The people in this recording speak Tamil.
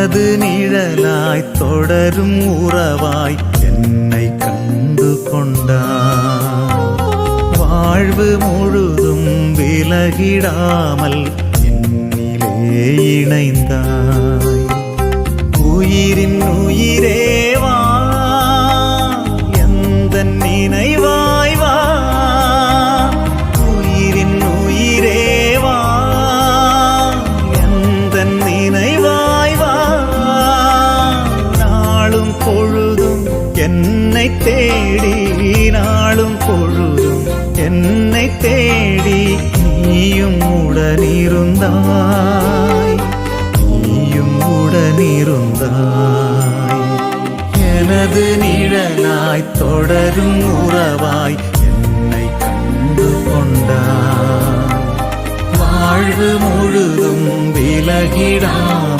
எனது நிழலாய் தொடரும் உறவாய் என்னை கண்டு கொண்டாய். வாழ்வு முழுதும் விலகிடாமல் என்னிலே இணைந்தாய். உயிரின் உயிரேவா எந்த நினைவாய் வா. உயிரின் உயிரேவா எந்த நினைவாய் வா. நாளும் பொழுதும் என்னை தேடி, நாளும் பொழுதும் என்னை தேடி நீயும் உடனிருந்தாய், நீயும் உடனிருந்தாய். எனது நிழலாய் தொடரும் உறவாய் என்னை கண்டு கொண்டாய். வாழ்வு முழுதும் விலகிடாமல்